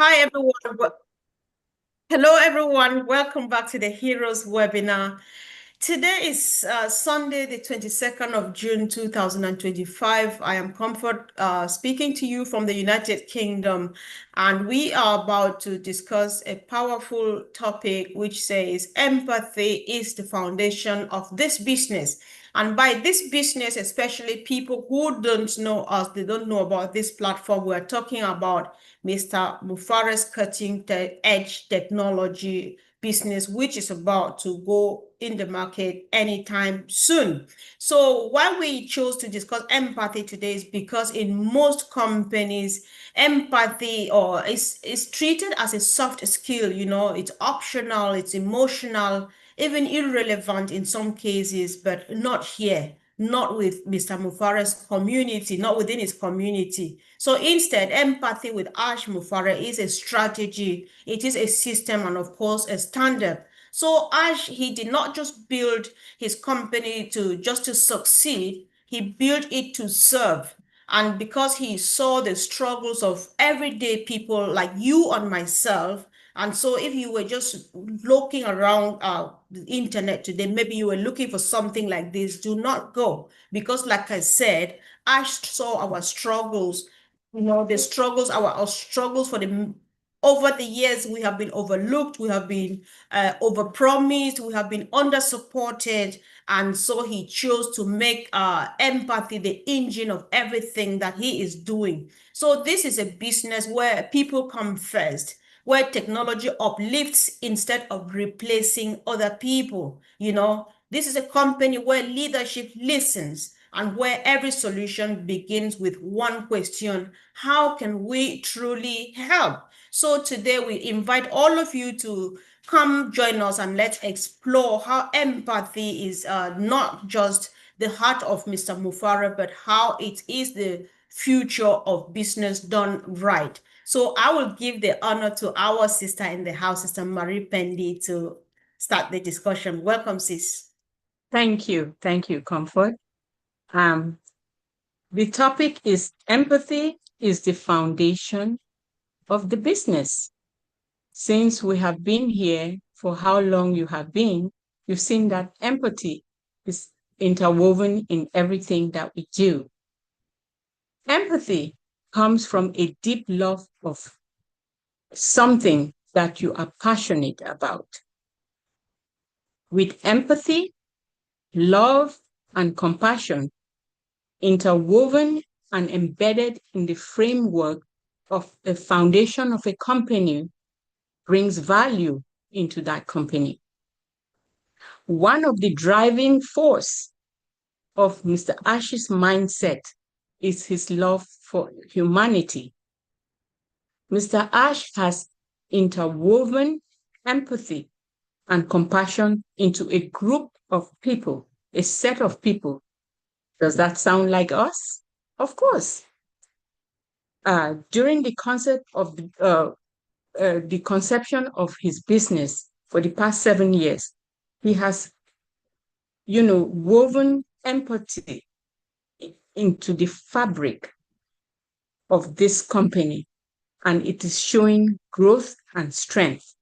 Hi, everyone. Hello, everyone. Welcome back to the Heroes webinar. Today is Sunday, the 22nd of June, 2025. I am Comfort speaking to you from the United Kingdom, and we are about to discuss a powerful topic which says empathy is the foundation of this business. And by this business, especially people who don't know us, they don't know about this platform, we're talking about Mr. Mufara's cutting edge technology business, which is about to go in the market anytime soon. So why we chose to discuss empathy today is because in most companies, empathy or is treated as a soft skill, it's optional, it's emotional, even irrelevant in some cases, but not here, not with Mr. Mufara's community, not within his community. So instead, empathy with Ash Mufara is a strategy, it is a system, and of course, a standard. So Ash, he did not just build his company to succeed, he built it to serve. And because he saw the struggles of everyday people like you and myself, and so if you were just looking around the internet today, maybe you were looking for something like this, do not go. Because like I said, I saw our struggles, the struggles, our struggles for the over the years, we have been overlooked, we have been overpromised, we have been under-supported, and so he chose to make empathy the engine of everything that he is doing. So this is a business where people come first, where technology uplifts instead of replacing other people. This is a company where leadership listens and where every solution begins with one question: how can we truly help? So today we invite all of you to come join us and let's explore how empathy is not just the heart of Mr. Mufara, but how it is the future of business done right. So I will give the honor to our sister in the house, Sister Marie Pendi, to start the discussion. Welcome, sis. Thank you. Thank you, Comfort. Um, the topic is empathy is the foundation of the business. Since we have been here for how long you have been, you've seen that empathy is interwoven in everything that we do. Empathy comes from a deep love of something that you are passionate about. With empathy, love, and compassion, interwoven and embedded in the framework of the foundation of a company, brings value into that company. One of the driving force of Mr. Ash's mindset is his love for humanity. Mr. Ash has interwoven empathy and compassion into a group of people, a set of people. Does that sound like us? Of course. During the concept of the conception of his business for the past 7 years, he has, woven empathy into the fabric of this company, and it is showing growth and strength.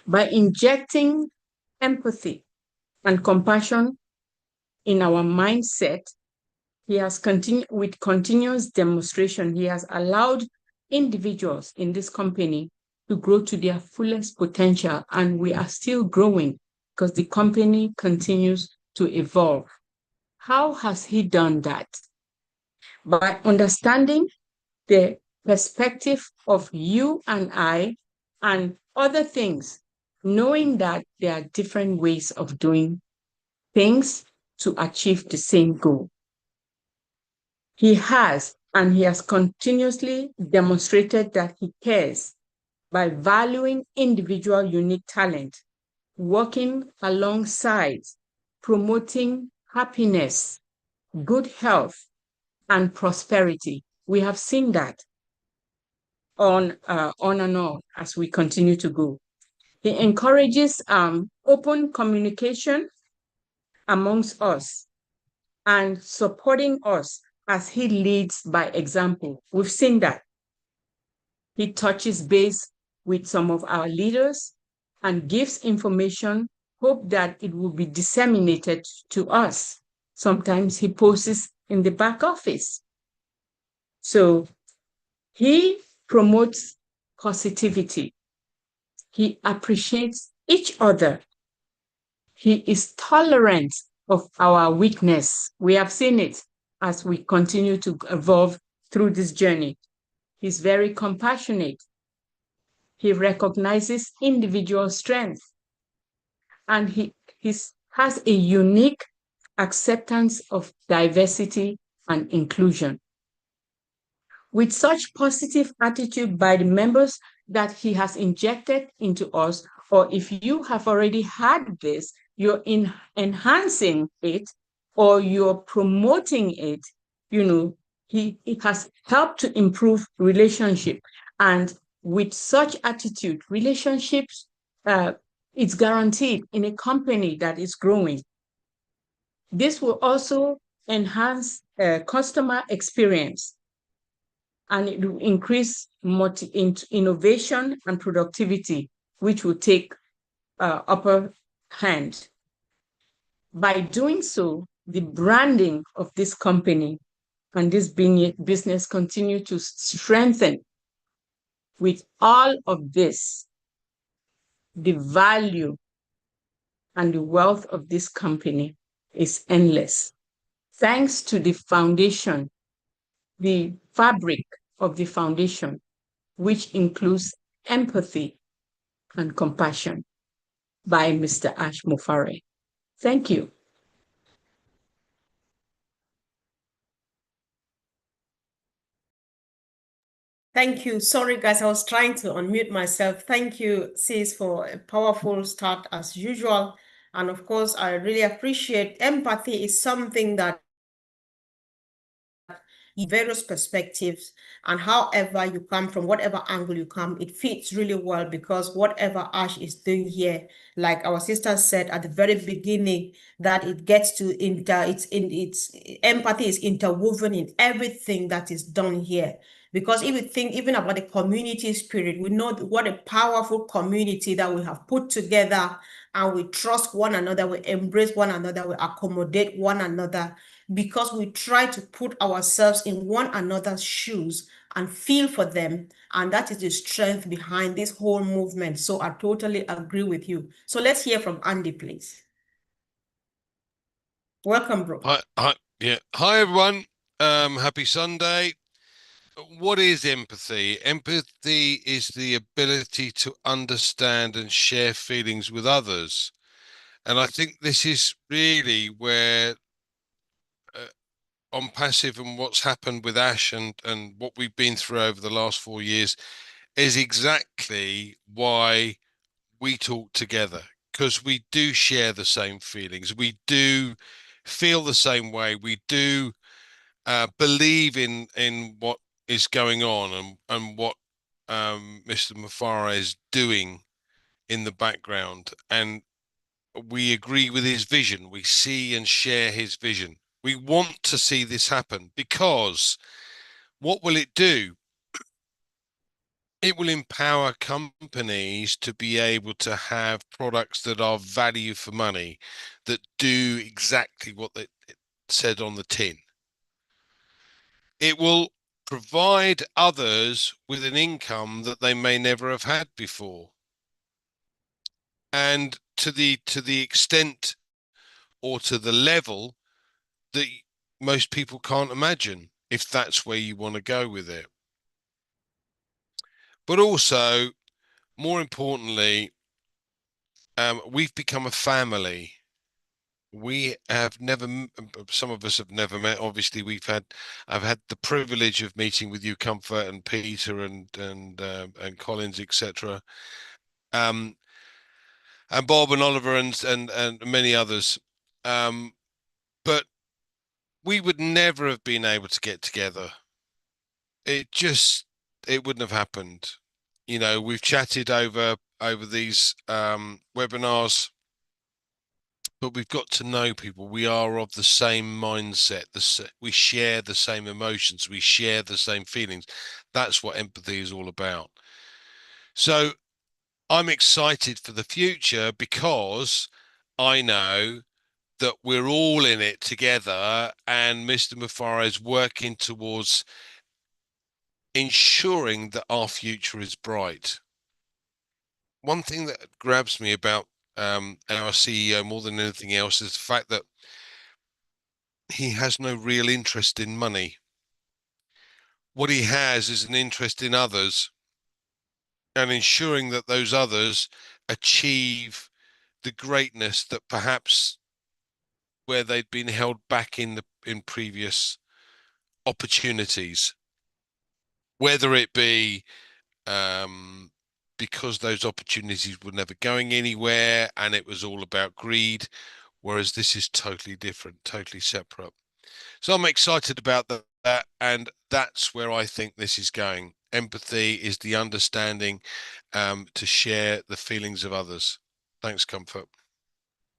By injecting empathy and compassion in our mindset, he has continued with continuous demonstration. He has allowed individuals in this company to grow to their fullest potential, and we are still growing because the company continues to evolve. How has he done that? By understanding the perspective of you and I and other things, knowing that there are different ways of doing things to achieve the same goal. He has continuously demonstrated that he cares by valuing individual unique talent, working alongside, promoting happiness, good health, and prosperity. We have seen that on and on as we continue to go. He encourages open communication amongst us and supporting us as he leads by example. We've seen that. He touches base with some of our leaders and gives information, hope that it will be disseminated to us. Sometimes he posts in the back office. So he promotes positivity. He appreciates each other. He is tolerant of our weakness. We have seen it as we continue to evolve through this journey. He's very compassionate. He recognizes individual strength, and he has a unique acceptance of diversity and inclusion. With such positive attitude by the members that he has injected into us, or if you have already had this, you're enhancing it or you're promoting it, it has helped to improve relationship. And with such attitude, relationships, it's guaranteed in a company that is growing. This will also enhance customer experience, and it will increase innovation and productivity, which will take upper hand. By doing so, the branding of this company and this business continue to strengthen. With all of this, the value and the wealth of this company is endless. Thanks to the foundation, the fabric of the foundation, which includes empathy and compassion by Mr. Ash Mufare. Thank you. Thank you. Sorry, guys, I was trying to unmute myself. Thank you, sis, for a powerful start as usual. And of course, I really appreciate empathy is something that various perspectives, and however you come from, whatever angle you come, it fits really well, because whatever Ash is doing here, like our sister said at the very beginning, that it gets to it's empathy is interwoven in everything that is done here. Because if you think even about the community spirit, we know what a powerful community that we have put together, and we trust one another, we embrace one another, we accommodate one another, because we try to put ourselves in one another's shoes and feel for them. And that is the strength behind this whole movement. So I totally agree with you. So let's hear from Andy, please. Welcome, bro. Hi, everyone. Happy Sunday. What is empathy? Empathy is the ability to understand and share feelings with others. And I think this is really where on passive and what's happened with Ash and what we've been through over the last 4 years is exactly why we talk together, because we do share the same feelings. We do feel the same way. We do believe in what is going on and what Mr. Mufara is doing in the background, and we agree with his vision. We see and share his vision. We want to see this happen, because what will it do? It will empower companies to be able to have products that are value for money, that do exactly what it said on the tin. It will provide others with an income that they may never have had before, and to the extent or to the level that most people can't imagine, if that's where you want to go with it. But also, more importantly, we've become a family. We have never, some of us have never met. Obviously, I've had the privilege of meeting with you, Comfort, and Peter, and Collins, etc. And Bob and Oliver and many others. But we would never have been able to get together. It wouldn't have happened. We've chatted over these webinars but we've got to know people. We are of the same mindset. We share the same emotions. We share the same feelings. That's what empathy is all about. So I'm excited for the future because I know that we're all in it together, and Mr. Mufara is working towards ensuring that our future is bright. One thing that grabs me about our CEO more than anything else is the fact that he has no real interest in money. What he has is an interest in others and ensuring that those others achieve the greatness that perhaps where they'd been held back in previous opportunities, whether it be because those opportunities were never going anywhere and it was all about greed, whereas this is totally different, totally separate. So I'm excited about that, and that's where I think this is going. Empathy is the understanding to share the feelings of others. Thanks, Comfort.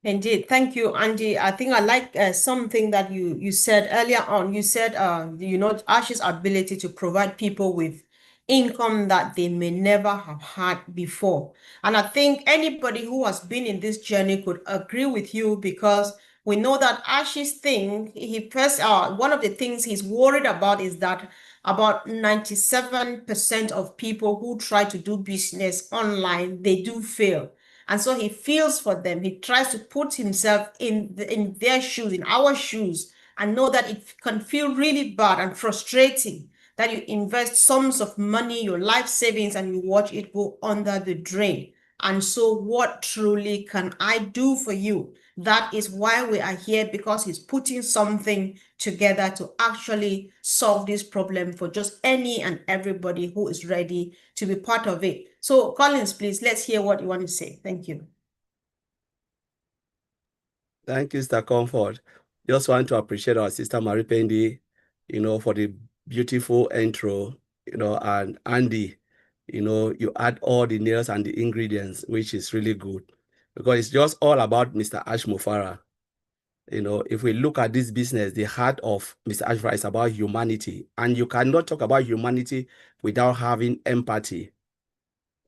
Indeed. Thank you, Andy. I think I like something that you said earlier on. You said, Ash's ability to provide people with income that they may never have had before. And I think anybody who has been in this journey could agree with you, because we know that Ash's thing, one of the things he's worried about is that about 97% of people who try to do business online, they do fail. And so he feels for them. He tries to put himself in their shoes, in our shoes, and know that it can feel really bad and frustrating that you invest sums of money, your life savings, and you watch it go under the drain. And so what truly can I do for you? That is why we are here, because he's putting something together to actually solve this problem for just any and everybody who is ready to be part of it. So Collins, please, let's hear what you want to say. Thank you. Thank you, Mr. Comfort. Just want to appreciate our sister Marie Pendi, for the beautiful intro, and Andy, you add all the nails and the ingredients, which is really good, because it's just all about Mr. Ash Mufara. If we look at this business, the heart of Mr. Ash Mufara is about humanity, and you cannot talk about humanity without having empathy.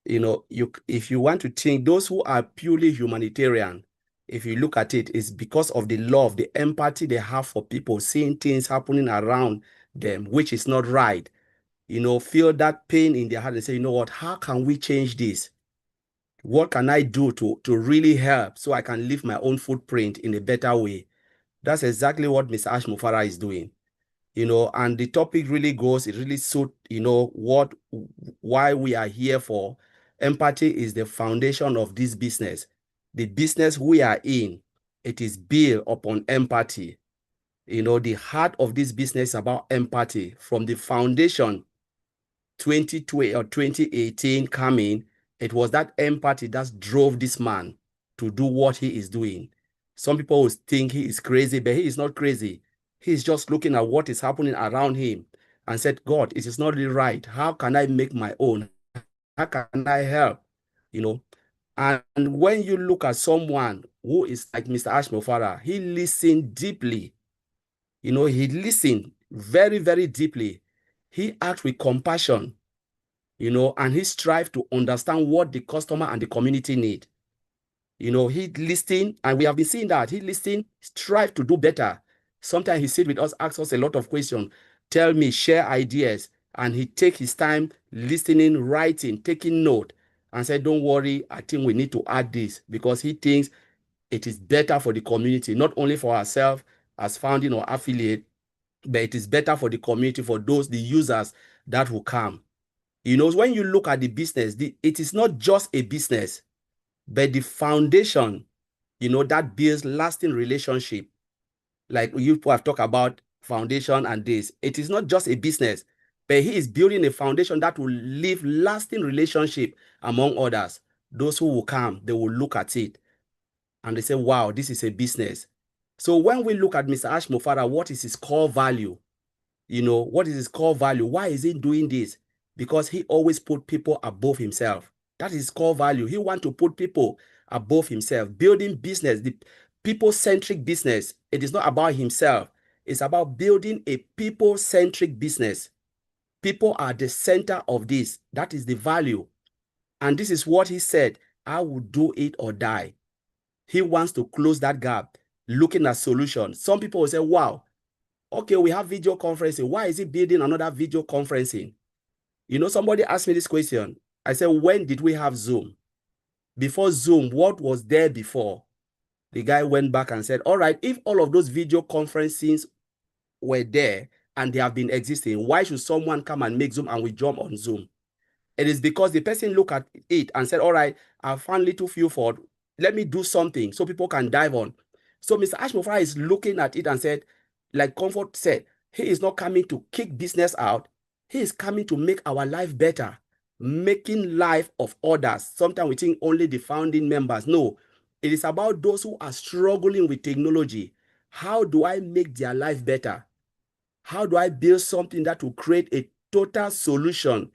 If you want to think, those who are purely humanitarian, if you look at it, it's because of the love, the empathy they have for people, seeing things happening around them, which is not right. Feel that pain in their heart and say, you know what, how can we change this? What can I do to really help so I can leave my own footprint in a better way? That's exactly what Mr. Ash Mufara is doing. And the topic really goes, it really suits, why we are here for. Empathy is the foundation of this business. The business we are in, it is built upon empathy. The heart of this business is about empathy. From the foundation, 2020 or 2018 coming, it was that empathy that drove this man to do what he is doing. Some people will think he is crazy, but he is not crazy. He's just looking at what is happening around him and said, God, it is not really right. How can I make my own? How can I help? And when you look at someone who is like Mr. Ash Mufara, he listened deeply. He listened very, very deeply. He acts with compassion, and he strives to understand what the customer and the community need. He listened, and we have been seeing that. He listened, strive to do better. Sometimes he sit with us, asks us a lot of questions, tell me, share ideas, and he take his time listening, writing, taking note, and said, don't worry, I think we need to add this, because he thinks it is better for the community, not only for ourselves as founding or affiliate, but it is better for the community, for the users that will come. When you look at the business, it is not just a business, but the foundation, that builds lasting relationship. Like you have talked about foundation and this, it is not just a business, but he is building a foundation that will leave lasting relationship among others. Those who will come, they will look at it and they say, wow, this is a business. So when we look at Mr. Ash Mufara, what is his core value? What is his core value? Why is he doing this? Because he always put people above himself. That is his core value. He wants to put people above himself, building business. people-centric business. It is not about himself. It's about building a people-centric business. People are the center of this. That is the value. And this is what he said, I will do it or die. He wants to close that gap, looking at solutions. Some people will say, wow, okay, we have video conferencing. Why is he building another video conferencing? You know, somebody asked me this question. I said, when did we have Zoom? Before Zoom, what was there before? The guy went back and said, all right, if all of those video conferencings were there and they have been existing, why should someone come and make Zoom and we jump on Zoom? It is because the person looked at it and said, all right, I found little few for, let me do something so people can dive on. So Mr. Ashmofra is looking at it and said, like Comfort said, he is not coming to kick business out. He is coming to make our life better, making life of others. Sometimes we think only the founding members. No, it is about those who are struggling with technology. How do I make their life better? How do I build something that will create a total solution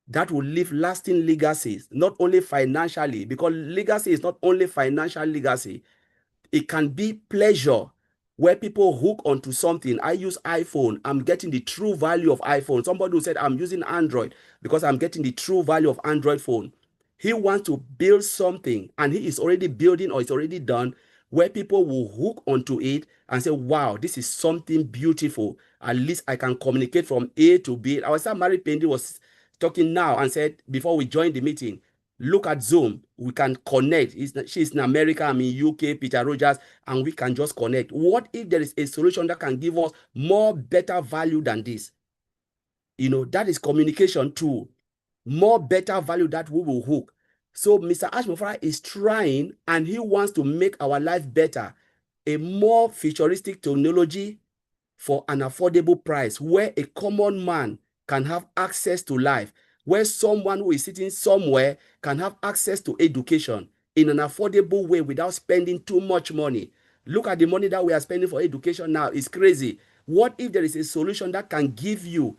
that will leave lasting legacies, not only financially, because legacy is not only financial legacy. It can be pleasure, where people hook onto something. I use iPhone. I'm getting the true value of iPhone. Somebody who said, I'm using Android because I'm getting the true value of Android phone. He wants to build something, and he is already building or it's already done, where people will hook onto it and say, wow, this is something beautiful. At least I can communicate from A to B. Our son Mary Pendi was talking now and said, before we joined the meeting, look at Zoom. We can connect. She's in America, I'm in UK, Peter Rogers, and we can just connect. What if there is a solution that can give us more better value than this? You know, that is communication too. More better value that we will hook. So Mr. Ashmofra is trying, and he wants to make our life better. A more futuristic technology for an affordable price, where a common man can have access to life, where someone who is sitting somewhere can have access to education in an affordable way without spending too much money. Look at the money that we are spending for education now. It's crazy. What if there is a solution that can give you,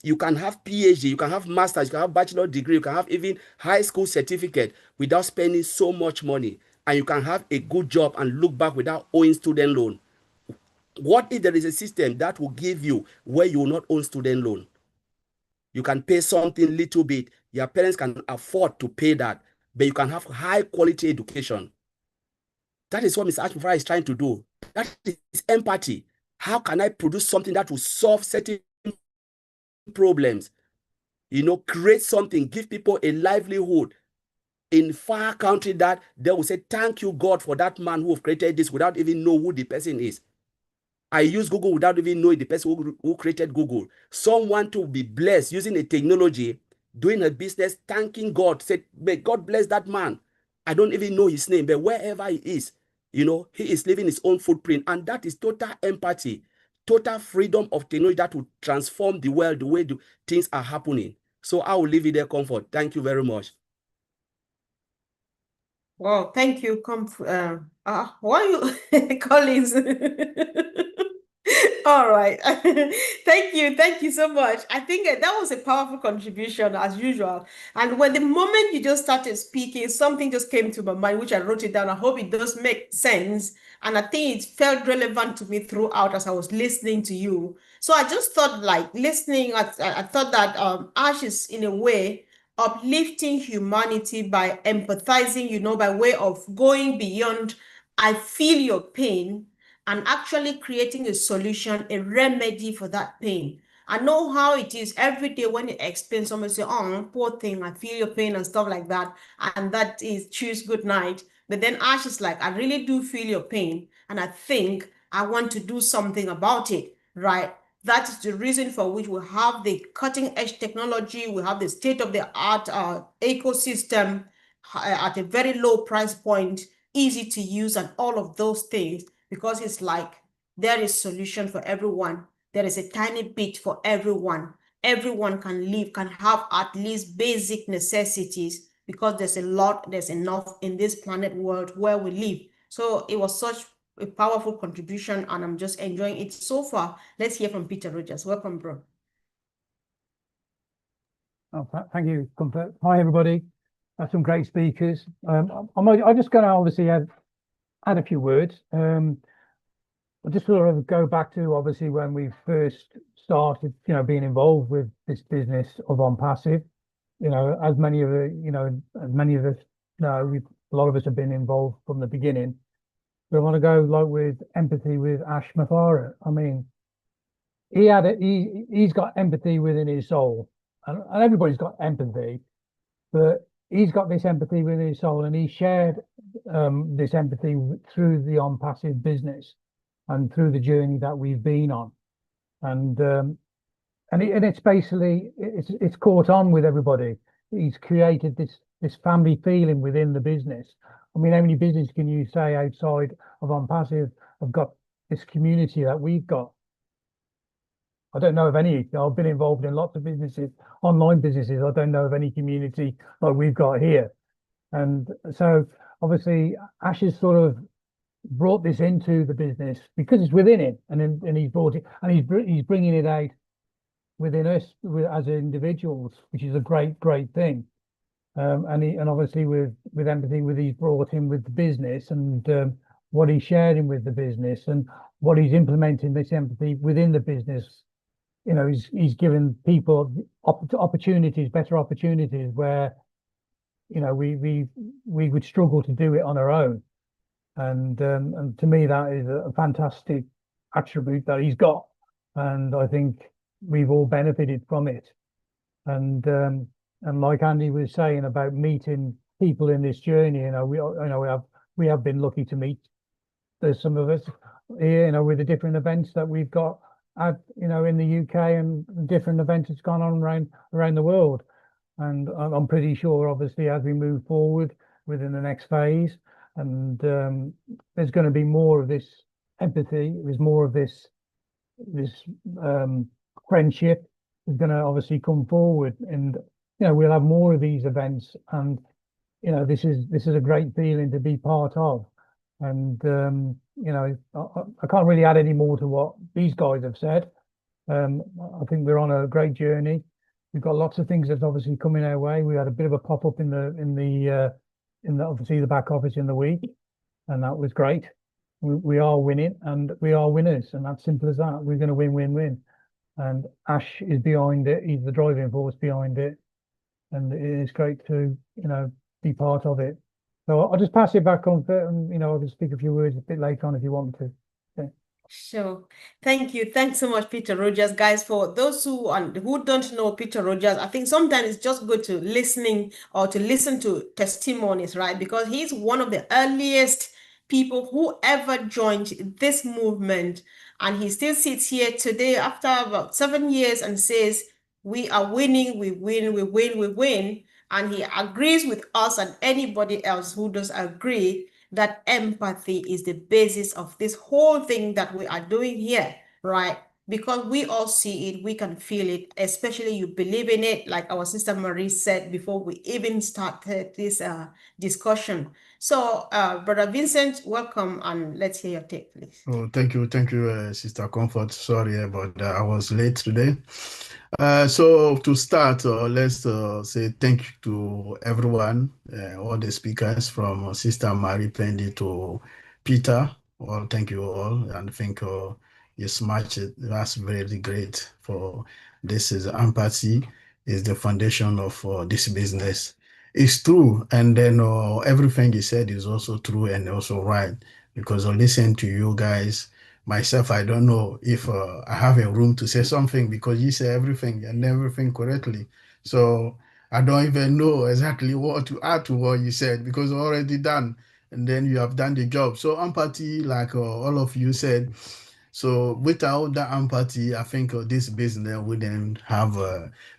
you can have PhD, you can have master's, you can have bachelor degree, you can have even high school certificate without spending so much money, and you can have a good job and look back without owing student loan? What if there is a system that will give you where you will not own student loan? You can pay something little bit. Your parents can afford to pay that, but you can have high quality education. That is what Mr. Ashmofra is trying to do. That is empathy. How can I produce something that will solve certain problems? You know, create something, give people a livelihood in far country that they will say, thank you, God, for that man who have created this without even know who the person is. I use Google without even knowing the person who created Google. Someone to be blessed using a technology, doing a business, thanking God, said, may God bless that man. I don't even know his name, but wherever he is, you know, he is leaving his own footprint. And that is total empathy, total freedom of technology that will transform the world, the way things are happening. So I will leave it there, Comfort. Thank you very much. Well, thank you. Why you Collins? All right. Thank you so much. I think that was a powerful contribution as usual. And when the moment you just started speaking, something just came to my mind, which I wrote it down. I hope it does make sense. And I think it felt relevant to me throughout as I was listening to you. So I just thought, like listening, I thought that Ash is in a way uplifting humanity by empathizing, by way of going beyond, I feel your pain, and actually creating a solution, a remedy for that pain. I know how it is every day when you explain, someone say, oh, poor thing, I feel your pain and stuff like that. And that is choose good night. But then Ash is like, I really do feel your pain. And I think I want to do something about it, right? That is the reason for which we have the cutting edge technology. We have the state of the art ecosystem at a very low price point, easy to use, and all of those things, because it's like there is solution for everyone. There is a tiny bit for everyone. Everyone can live, can have at least basic necessities, because there's enough in this planet world where we live. So it was such a powerful contribution, and I'm just enjoying it so far. Let's hear from Peter Rogers. Welcome, bro. Oh, thank you, Comfort. Hi, everybody. Some great speakers. I'm just going to obviously add add a few words. I'll just sort of go back to obviously when we first started, being involved with this business of On Passive. As many of us know, a lot of us have been involved from the beginning. But I want to go like with empathy with Ash Mafara. I mean, he's got empathy within his soul, and everybody's got empathy, but he's got this empathy within his soul, and he shared this empathy through the On Passive business and through the journey that we've been on, and it's basically it's caught on with everybody. He's created this family feeling within the business. I mean, how many businesses can you say outside of On Passive have got this community that we've got? I don't know of any. I've been involved in lots of businesses, online businesses. I don't know of any community like we've got here. And so obviously Ash has sort of brought this into the business because it's within it, and he's brought it, and he's bringing it out within us as individuals, which is a great thing. And obviously with empathy, he's brought in with the business, and what he's sharing with the business, and what he's implementing this empathy within the business. He's given people opportunities, better opportunities where we would struggle to do it on our own. And to me, that is a fantastic attribute that he's got, and I think we've all benefited from it. And like Andy was saying about meeting people in this journey, we have been lucky to meet. There's some of us here, with the different events that we've got at, in the UK, and different events that's gone on around the world. And I'm pretty sure, obviously, as we move forward within the next phase, and there's going to be more of this empathy. There's more of this friendship is going to obviously come forward, and we'll have more of these events, and this is a great feeling to be part of. And I can't really add any more to what these guys have said. I think we're on a great journey. We've got lots of things that's obviously coming our way. We had a bit of a pop-up in the obviously the back office in the week, and that was great. We are winning, and we are winners, and that's simple as that. We're going to win. And Ash is behind it. He's the driving force behind it, and it is great to be part of it. So I'll just pass it back on, and I'll just speak a few words a bit later on if you want me to. Okay. Sure. Thank you. Thanks so much, Peter Rogers. Guys, for those who don't know Peter Rogers, I think sometimes it's just good to listen to testimonies, right? Because he's one of the earliest people who ever joined this movement. And he still sits here today after about 7 years and says, we are winning, we win. And he agrees with us and anybody else who does agree that empathy is the basis of this whole thing that we are doing here, right? Because we all see it, we can feel it, especially you believe in it, like our sister Marie said before we even started this discussion. So, Brother Vincent, welcome, and let's hear your take, please. Oh, thank you, Sister Comfort. Sorry about that. I was late today. So to start, let's say thank you to everyone, all the speakers from Sister Marie Pendi to Peter. Well, thank you all, and I think it's much. That's very great. For this is empathy is the foundation of this business. It's true, and then everything you said is also true and also right, because I listen to you guys. Myself, I don't know if I have a room to say something, because you say everything and everything correctly. So I don't even know exactly what to add to what you said, because already done, and then you have done the job. So empathy, like all of you said. So without that empathy, I think this business wouldn't have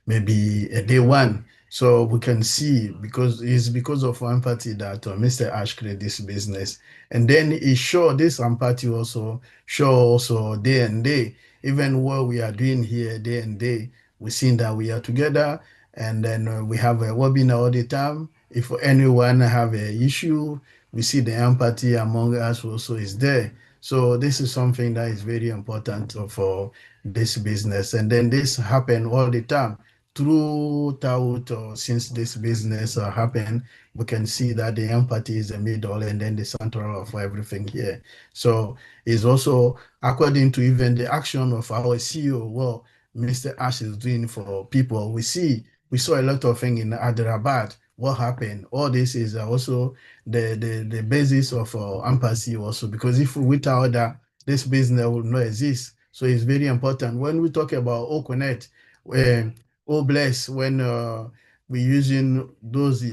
maybe a day one. So we can see, because it's because of empathy that Mr. Ash created this business. And then it show this empathy also show also day and day, even what we are doing here day and day, we see that we are together, and then we have a webinar all the time. If anyone have an issue, we see the empathy among us also is there. So this is something that is very important for this business. And then this happen all the time throughout since this business happened, we can see that the empathy is the middle and then the central of everything here. So it's also according to even the action of our CEO, what Mr. Ash is doing for people. We saw a lot of things in Hyderabad. What happened? All this is also the basis of empathy also, because if without that, this business will not exist. So it's very important when we talk about Connect, bless, when we using those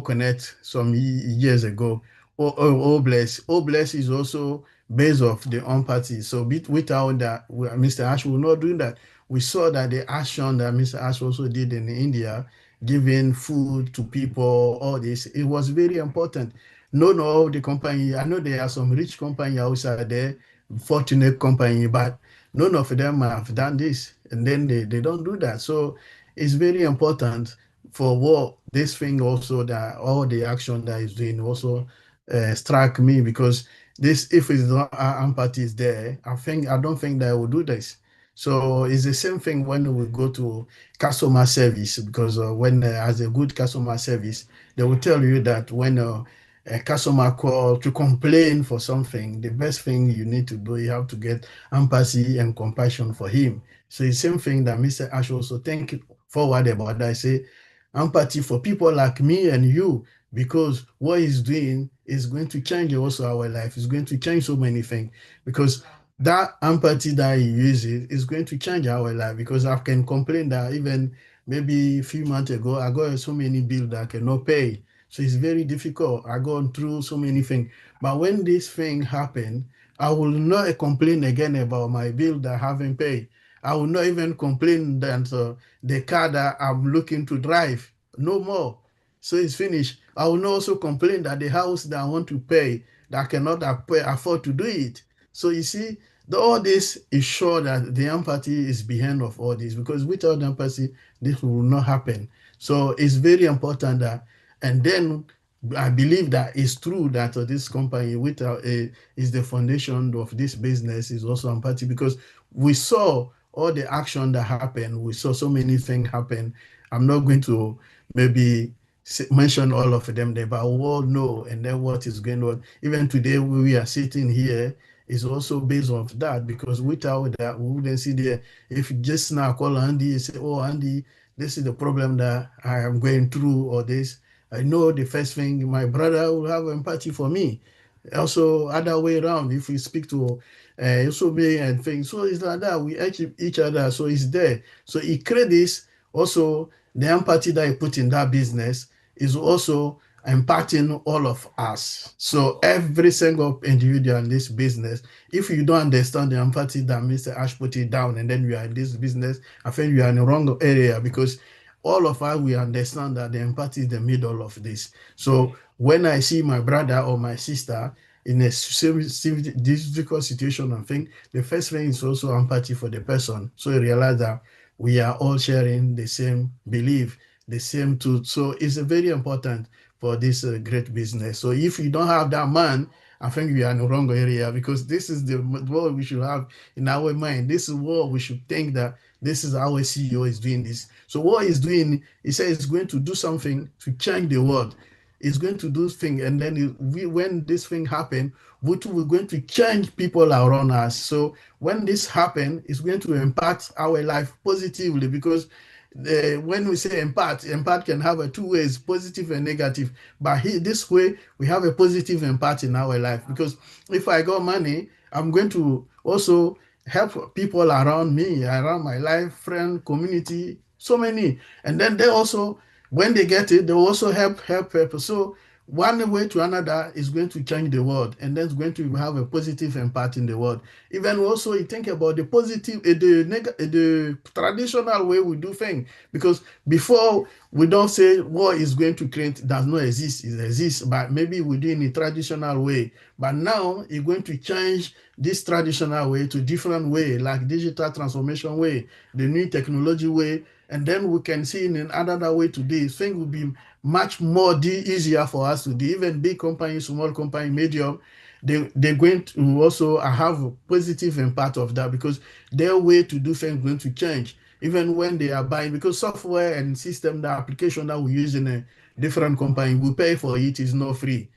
Connect some years ago. Bless is also based off the empathy. So without that, Mr. Ash will not do that. We saw that the action that Mr. Ash also did in India, giving food to people, all this, it was very important. None of the company, I know there are some rich company outside there, fortunate company, but none of them have done this. And then they don't do that. So it's very important for what this thing also, that all the action that is doing also struck me, because this, if it's not empathy is there, I don't think that I will do this. So it's the same thing when we go to customer service, because when as a good customer service, they will tell you that when a customer call to complain for something, the best thing you need to do, you have to get empathy and compassion for him. So it's the same thing that Mr. Ash also think forward about that. I say empathy for people like me and you, because what he's doing is going to change also our life. It's going to change so many things, because that empathy that he uses is going to change our life. Because I can complain that even maybe a few months ago, I got so many bills that I cannot pay. So it's very difficult. I gone through so many things. But when this thing happened, I will not complain again about my bill that I haven't paid. I will not even complain that the car that I'm looking to drive, no more. So it's finished. I will not also complain that the house that I want to pay, that I cannot afford to do it. So you see, all this is sure that the empathy is behind of all this, because without empathy, this will not happen. So it's very important that, and then I believe that it's true that this company without is the foundation of this business is also empathy, because we saw all the action that happened. We saw so many things happen. I'm not going to maybe mention all of them there, but we all know, and then what is going on. Even today, we are sitting here is also based on that, because without that, we wouldn't see there. If you just now call Andy and say, oh, Andy, this is the problem that I am going through, or this, I know the first thing my brother will have empathy for me. Also, other way around, if we speak to also me and things, so it's like that. We help each other, so it's there. So it creates also the empathy that you put in that business is also impacting all of us. So every single individual in this business, if you don't understand the empathy that Mr. Ash put it down, and then you are in this business, I think you are in the wrong area, because all of us, we understand that the empathy is the middle of this. So when I see my brother or my sister in a difficult situation, I think the first thing is also empathy for the person. So I realize that we are all sharing the same belief, the same truth. So it's very important for this great business. So if you don't have that man, I think we are in the wrong area, because this is the what we should have in our mind. This is what we should think, that this is our CEO is doing this. So what he's doing, he says he's going to do something to change the world. He's going to do things, and then when this thing happen, we're going to change people around us. So when this happen, it's going to impact our life positively, because when we say impact can have a two ways, positive and negative. But this way, we have a positive impact in our life, because if I got money, I'm going to also help people around me, around my life, friend, community, so many. And then they also, when they get it, they also help people. So one way to another is going to change the world, and then it's going to have a positive impact in the world. Even also, you think about the positive, the traditional way we do things, because before we don't say what is going to create does not exist, it exists, but maybe we do in a traditional way. But now it's going to change this traditional way to different way, like digital transformation way, the new technology way, and then we can see in another way today, things will be much more easier for us to do. Even big company, small company, medium, they're going to also have a positive impact of that, because their way to do things is going to change. even when they are buying, because software and system, the application that we use in a different company, we pay for it, is not free.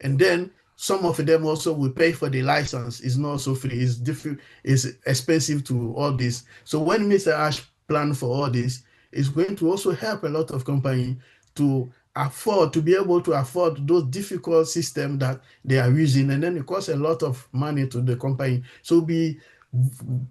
And then some of them also will pay for the license. It's not so free. It's different. It's expensive to all this. So when Mr. Ash plan for all this, it's going to also help a lot of company to afford, to be able to afford those difficult systems that they are using, and then it costs a lot of money to the company. So be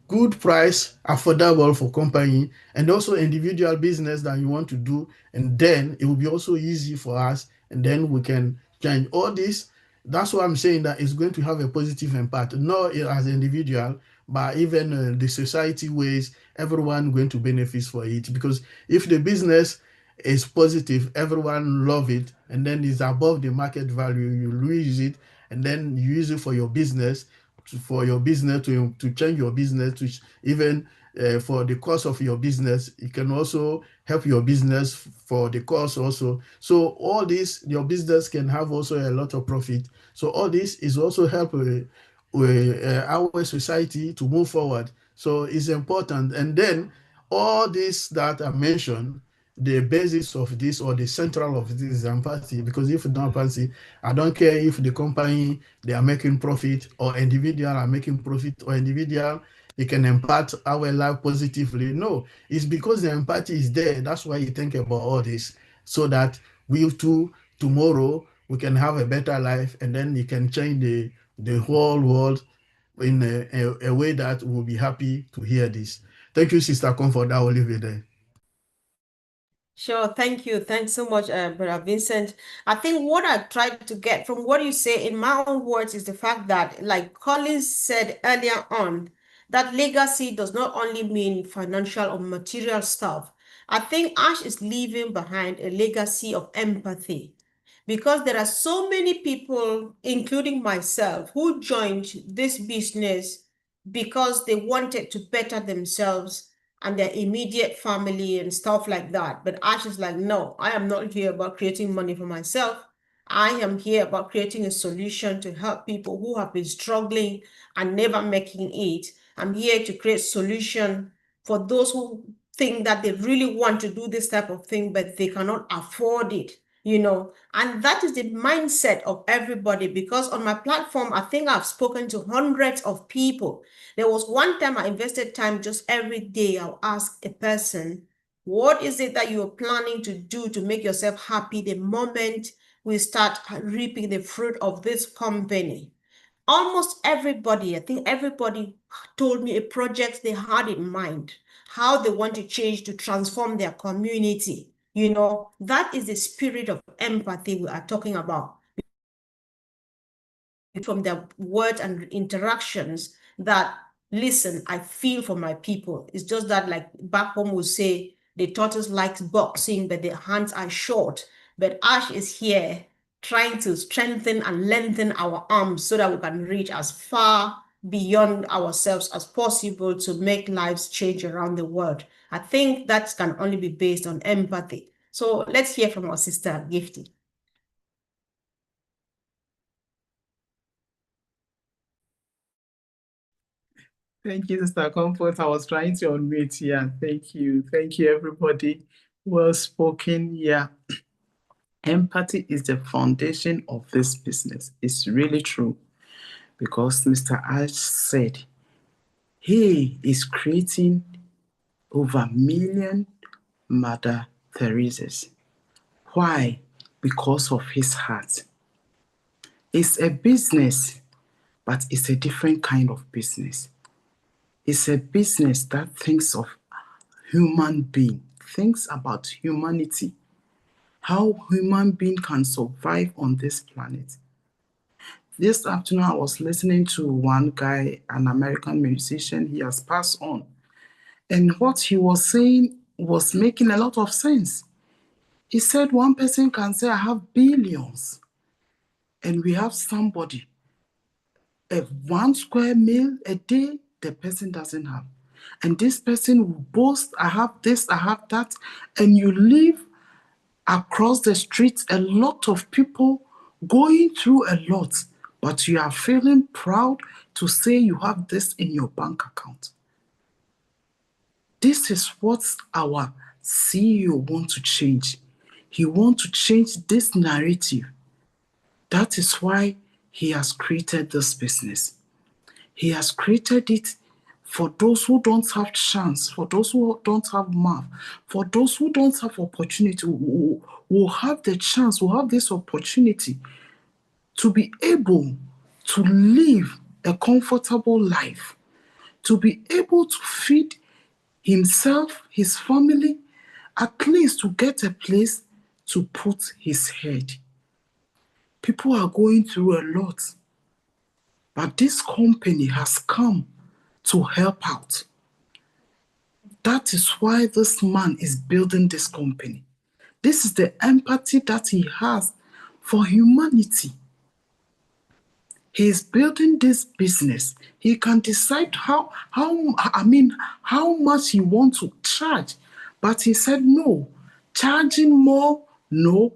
good price, affordable for company, and also individual business that you want to do, and then it will be also easy for us, and then we can change all this. That's why I'm saying that it's going to have a positive impact, not as an individual, but even the society ways, everyone going to benefit for it. Because if the business is positive, everyone love it, and then it's above the market value, you use it, and then you use it for your business, to change your business, to even for the cost of your business. It can also help your business for the cost also. So all this, your business can have also a lot of profit. So all this is also help our society to move forward. So it's important. And then all this that I mentioned, the basis of this, or the central of this, is empathy. Because if you don't have empathy, I don't care if the company, they are making profit, or individual are making profit, or individual, it can impact our life positively. No, it's because the empathy is there. That's why you think about all this, so that we too, tomorrow, we can have a better life, and then you can change the whole world in a way that we'll be happy to hear this. Thank you, Sister Comfort. I will leave it there. Sure, thank you. Thanks so much, Brother Vincent. I think what I tried to get from what you say in my own words is the fact that, like Collins said earlier on, that legacy does not only mean financial or material stuff. I think Ash is leaving behind a legacy of empathy, because there are so many people, including myself, who joined this business because they wanted to better themselves and their immediate family and stuff like that. But Ash is like, no, I am not here about creating money for myself. I am here about creating a solution to help people who have been struggling and never making it. I'm here to create solution for those who think that they really want to do this type of thing, but they cannot afford it, and that is the mindset of everybody. Because on my platform, I think I've spoken to hundreds of people. There was one time I invested time, just every day I'll ask a person, what is it that you're planning to do to make yourself happy the moment we start reaping the fruit of this company? Almost everybody, I think everybody told me a project they had in mind, how they want to change to transform their community. That is the spirit of empathy we are talking about. From their words and interactions, that, listen, I feel for my people. It's just that, like back home we say, the tortoise likes boxing, but their hands are short. But Ash is here trying to strengthen and lengthen our arms so that we can reach as far beyond ourselves as possible to make lives change around the world. I think that can only be based on empathy. So let's hear from our sister, Gifty. Thank you, Sister Comfort. I was trying to unmute here. Thank you. Thank you, everybody. Well spoken. Yeah. Empathy is the foundation of this business. It's really true, because Mr. Ash said he is creating over a million Mother Teresa's. Why? Because of his heart. It's a business, but it's a different kind of business. It's a business that thinks of human being, thinks about humanity, how human being can survive on this planet. This afternoon, I was listening to one guy, an American musician. He has passed on. And what he was saying was making a lot of sense. He said one person can say, I have billions. And we have somebody, 1 square meal a day, the person doesn't have. And this person will boast, I have this, I have that. And you live across the street, a lot of people going through a lot, but you are feeling proud to say you have this in your bank account. This is what our CEO wants to change. He wants to change this narrative. That is why he has created this business. He has created it for those who don't have chance, for those who don't have mouth, for those who don't have opportunity, who have the chance, who have this opportunity to be able to live a comfortable life, to be able to feed himself, his family, at least to get a place to put his head. People are going through a lot, but this company has come to help out. That is why this man is building this company. This is the empathy that he has for humanity. He is building this business. He can decide how much he wants to charge. But he said no. Charging more, no.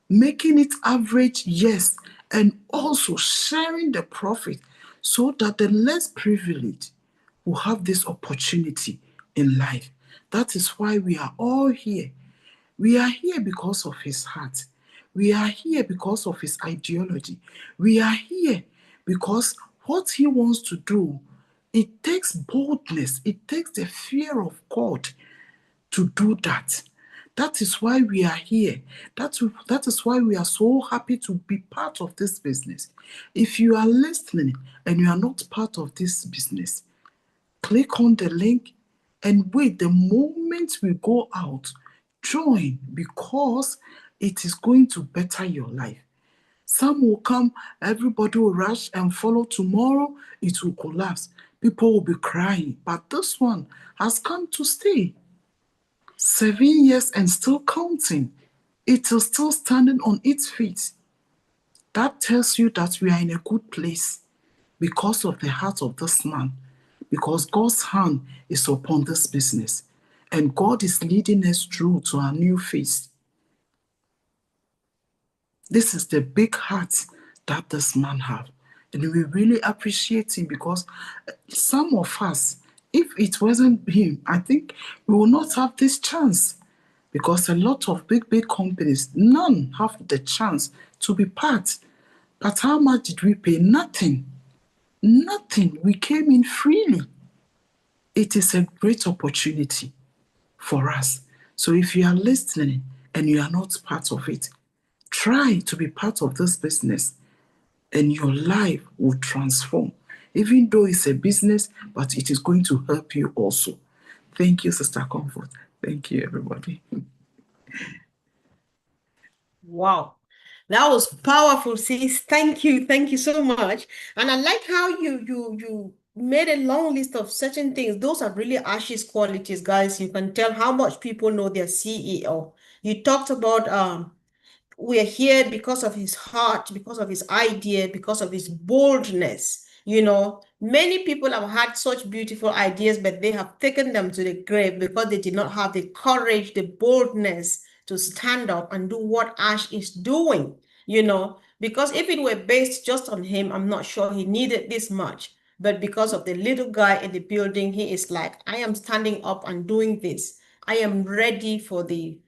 Making it average, yes. And also sharing the profit so that the less privileged will have this opportunity in life. That is why we are all here. We are here because of his heart. We are here because of his ideology. We are here because what he wants to do, it takes boldness, it takes the fear of God to do that. That is why we are here. That is why we are so happy to be part of this business. If you are listening and you are not part of this business, click on the link and wait. The moment we go out, join, because it is going to better your life. Some will come, everybody will rush and follow. Tomorrow, it will collapse. People will be crying. But this one has come to stay. 7 years and still counting. It is still standing on its feet. That tells you that we are in a good place because of the heart of this man. Because God's hand is upon this business. And God is leading us through to our new phase. This is the big heart that this man has. And we really appreciate him, because some of us, if it wasn't him, I think we will not have this chance. Because a lot of big companies, none have the chance to be part. But how much did we pay? Nothing. Nothing. We came in freely. It is a great opportunity for us. So if you are listening and you are not part of it, try to be part of this business and your life will transform. Even though it's a business, but it is going to help you also. Thank you, Sister Comfort. Thank you, everybody. Wow. That was powerful, sis. Thank you. Thank you so much. And I like how you made a long list of certain things. Those are really Ash's qualities, guys. You can tell how much people know their CEO. You talked about we're here because of his heart, because of his idea, because of his boldness. You know, many people have had such beautiful ideas, but they have taken them to the grave because they did not have the courage, the boldness to stand up and do what Ash is doing, you know, because if it were based just on him, I'm not sure he needed this much. But because of the little guy in the building, he is like, I am standing up and doing this. I am ready for the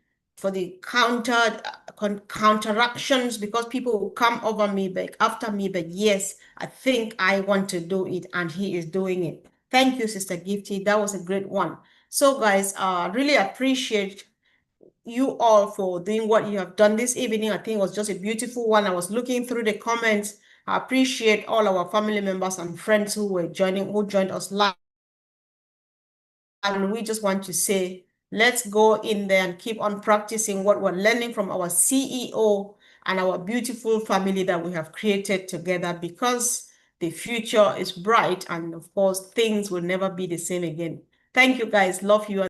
counteractions, because people will come over me, but after me, but yes, I think I want to do it, and he is doing it. Thank you, Sister Gifty. That was a great one. So guys, really appreciate you all for doing what you have done this evening. I think it was just a beautiful one. I was looking through the comments. I appreciate all our family members and friends who joined us live. And we just want to say, let's go in there and keep on practicing what we're learning from our CEO and our beautiful family that we have created together, because the future is bright, and of course, things will never be the same again. Thank you, guys. Love you.